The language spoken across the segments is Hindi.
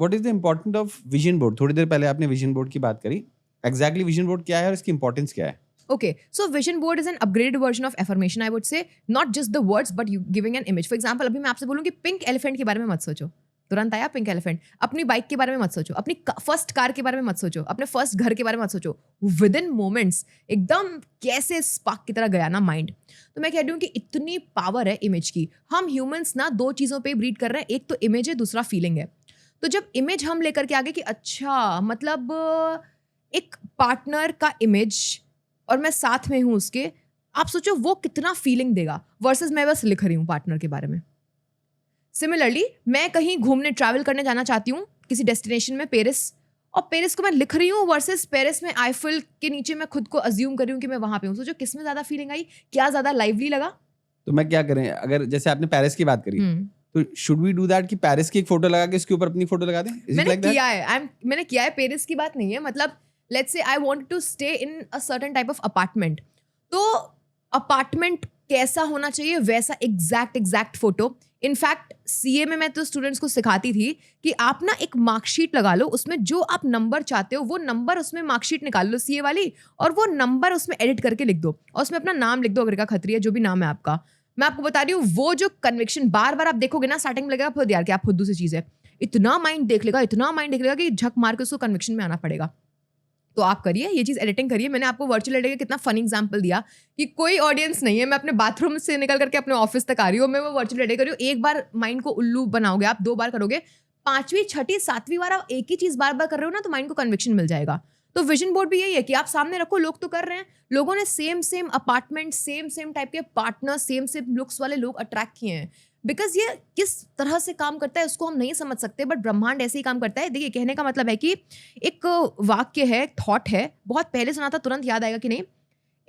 What is the important of vision board? थोड़ी देर पहले आपने विजन बोर्ड की बात करी, एग्जैक्टली विजन बोर्ड क्या है और इसकी इंपॉर्टेंस क्या है? Okay, so vision board is an upgraded version of affirmation, I would say. Not just the words, but you giving an image. For example, अभी मैं आपसे बोलूँ कि पिंक एलिफेंट के बारे में मत सोचो, तुरंत आया पिंक एलिफेंट. अपनी बाइक के बारे में मत सोचो, अपनी फर्स्ट कार के बारे में मत सोचो, अपने फर्स्ट घर के बारे में मत सोचो. विद इन मोमेंट्स एकदम कैसे स्पार्क की तरह गया ना माइंड. तो मैं कह रही हूँ कि इतनी पावर है इमेज की. हम ह्यूमंस ना दो चीज़ों पे ब्रीड कर रहे हैं, एक तो इमेज है, दूसरा फीलिंग है. तो जब इमेज हम लेकर के आगे कि अच्छा मतलब एक पार्टनर का इमेज और मैं साथ में हूँ उसके, आप सोचो वो कितना फीलिंग देगा वर्सेस मैं बस लिख रही हूँ पार्टनर के बारे में. सिमिलरली मैं कहीं घूमने ट्रैवल करने जाना चाहती हूँ किसी डेस्टिनेशन में, पेरिस, और पेरिस को मैं लिख रही हूँ वर्सेस पेरिस में आईफिल के नीचे मैं खुद को अज्यूम कर रही हूँ कि मैं वहां पे हूँ. सोचो किसमें ज्यादा फीलिंग आई, क्या ज्यादा लाइवली लगा. तो मैं क्या करें, अगर जैसे आपने पेरिस की बात करी, तो शुड वी डू दैट कि पेरिस की एक फोटो लगा के इसके ऊपर अपनी फोटो लगा दें? मैंने किया है. पेरिस की बात नहीं है, मतलब let's say I want to stay in a certain type of apartment, तो अपार्टमेंट कैसा होना चाहिए वैसा एग्जैक्ट फोटो. इनफैक्ट सीए में मैं तो स्टूडेंट्स को सिखाती थी कि आप ना एक मार्कशीट लगा लो, उसमें जो आप नंबर चाहते हो वो नंबर उसमें मार्कशीट निकाल लो सीए वाली, और वो नंबर उसमें एडिट करके लिख दो और उसमें अपना नाम लिख दो, अगर का खत्री है जो भी नाम है आपका. मैं आपको बता रही हूँ वो जो कन्विक्शन बार बार आप देखोगे ना, स्टार्टिंग में लगेगा खुद यार क्या फुद्दू सी चीज है, इतना माइंड देख लेगा कि झक मार के उसको कन्विक्शन में आना पड़ेगा. तो आप करिए ये चीज़, एडिटिंग करिए. मैंने आपको वर्चुअल एडिटिंग का कितना फनी एग्जांपल दिया कि कोई ऑडियंस नहीं है, मैं अपने बाथरूम से निकल करके अपने ऑफिस तक आ रही हूँ, मैं वो वर्चुअल एडिटिंग कर रही हूँ. एक बार माइंड को उल्लू बनाओगे आप, 2 बार करोगे, 5वीं 6ठी 7वीं बार आप एक ही चीज़ बार बार कर रहे हो ना, तो माइंड को कन्विक्शन मिल जाएगा. तो विजन बोर्ड भी यही है कि आप सामने रखो, लोग तो कर रहे हैं, लोगों ने सेम अपार्टमेंट, सेम टाइप के पार्टनर, सेम लुक्स वाले लोग अट्रैक्ट किए हैं. बिकॉज ये किस तरह से काम करता है उसको हम नहीं समझ सकते, बट ब्रह्मांड ऐसे ही काम करता है. देखिए कहने का मतलब है कि एक वाक्य है, थॉट है, बहुत पहले सुना था, तुरंत याद आएगा कि नहीं.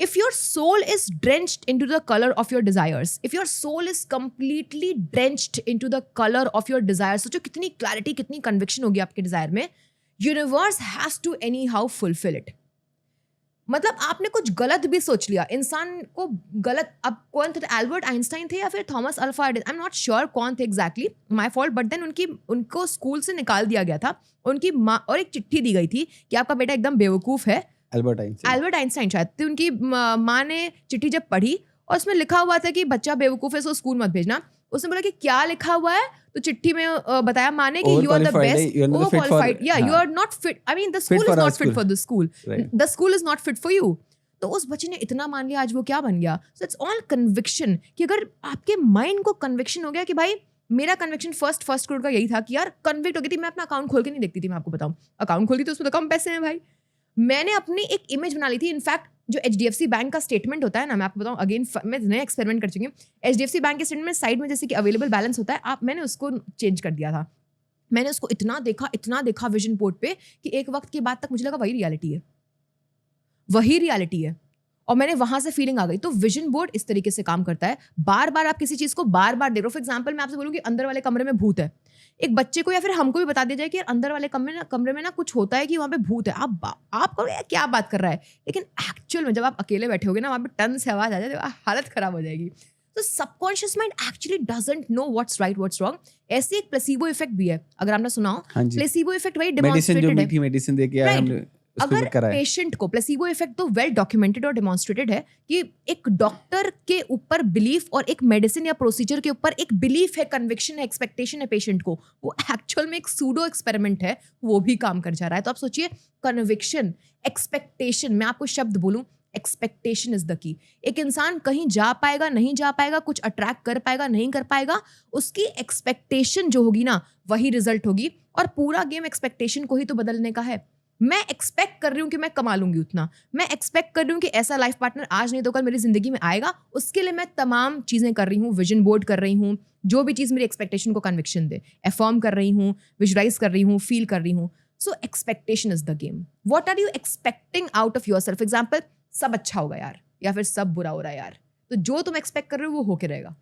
If your soul is drenched into the colour of your desires, if your soul is completely drenched into the colour of your desires, सोचो कितनी क्लैरिटी, कितनी कन्विक्शन होगी आपके डिजायर में. Universe has to anyhow fulfil it. मतलब आपने कुछ गलत भी सोच लिया, इंसान को गलत, अब कौन थे, एल्बर्ट आइंस्टाइन थे या फिर Thomas Alva Edison, I am not sure कौन थे exactly, my fault. But then उनको स्कूल से निकाल दिया गया था, उनकी माँ, और एक चिट्ठी दी गई थी कि आपका बेटा एकदम बेवकूफ़ है. एल्बर्ट आइंस्टाइन शायद. तो उनकी माँ ने चिट्ठी जब पढ़ी और उसमें लिखा हुआ था कि बच्चा बेवकूफ़ है, सो स्कूल मत भेजना. उसने बोला कि क्या लिखा हुआ है, तो चिट्ठी में बताया माने कि you are the best, over qualified, या you are not fit, I mean the school is not fit for the school, the school is not fit for you. तो उस बच्चे ने इतना मान लिया, आज वो क्या बन गया. सो इट्स ऑल कन्विक्शन, कि अगर आपके माइंड को कन्विक्शन हो गया कि भाई, मेरा कन्विक्शन फर्स्ट करोड़ का यही था कि यार कन्विक्ट हो गई थी. मैं अपना अकाउंट खोल के नहीं देखती थी, मैं आपको बताऊं, अकाउंट खोलती तो उसमें तो कम पैसे हैं भाई. मैंने अपनी एक इमेज बना ली थी. इनफैक्ट जो HDFC बैंक का स्टेटमेंट होता है ना, मैं आपको बताऊं, अगेन मैं नए एक्सपेरिमेंट कर चुकी हूँ. HDFC बैंक के स्टेटमेंट में साइड में जैसे कि अवेलेबल बैलेंस होता है, मैंने उसको चेंज कर दिया था. मैंने उसको इतना देखा विजन बोर्ड पे कि एक वक्त के बाद तक मुझे लगा वही रियलिटी है, और मैंने वहां से फीलिंग आ गई. तो विजन बोर्ड इस तरीके से काम करता है. बार बार आप किसी चीज को बार बार देख रहे हो. फॉर एग्जाम्पल मैं आपसे बोलूँ कि अंदर वाले कमरे में भूत है, एक बच्चे को या फिर हमको भी बता दिया जाए कि अंदर वाले कमरे में ना कुछ होता है, कि वहाँ पे भूत है. आप कहोगे क्या बात कर रहा है, लेकिन एक्चुअल में जब आप अकेले बैठे होगे ना, वहाँ पे टन से आवाज आ जाए, हालत खराब हो जाएगी. तो subconscious mind actually doesn't know what's right what's wrong. ऐसे एक प्लेसिबो इफेक्ट भी है, अगर आपने सुना हो. प्लेसिबो इफेक्ट वही डेमोन्स्ट्रेटेड है. मेडिसिन दे के हमने अगर पेशेंट को प्लेसिबो इफेक्ट तो वेल डॉक्यूमेंटेड और डेमोन्स्ट्रेटेड है कि एक डॉक्टर के ऊपर बिलीफ और एक मेडिसिन या प्रोसीजर के ऊपर एक बिलीफ है, कन्विक्शन है, एक्सपेक्टेशन है पेशेंट को, वो एक्चुअल में एक सूडो एक्सपेरिमेंट है, वो भी काम कर जा रहा है. तो आप सोचिए, कन्विक्शन, एक्सपेक्टेशन, मैं आपको शब्द बोलूं, एक्सपेक्टेशन इज द की. एक इंसान कहीं जा पाएगा, नहीं जा पाएगा, कुछ अट्रैक्ट कर पाएगा, नहीं कर पाएगा, उसकी एक्सपेक्टेशन जो होगी ना, वही रिजल्ट होगी. और पूरा गेम एक्सपेक्टेशन को ही तो बदलने का है. मैं एक्सपेक्ट कर रही हूँ कि मैं कमा लूंगी उतना, मैं एक्सपेक्ट कर रही हूँ कि ऐसा लाइफ पार्टनर आज नहीं तो कल मेरी जिंदगी में आएगा, उसके लिए मैं तमाम चीजें कर रही हूँ, विजन बोर्ड कर रही हूँ, जो भी चीज मेरी एक्सपेक्टेशन को कन्विक्शन दे, अफर्म कर रही हूँ, विजुअलाइज कर रही हूँ, फील कर रही हूँ. So expectation is the game. What are you expecting out of yourself. Example, सब अच्छा होगा यार, या फिर सब बुरा हो रहा है यार, तो जो तुम एक्सपेक्ट कर रहे हो वो होके रहेगा.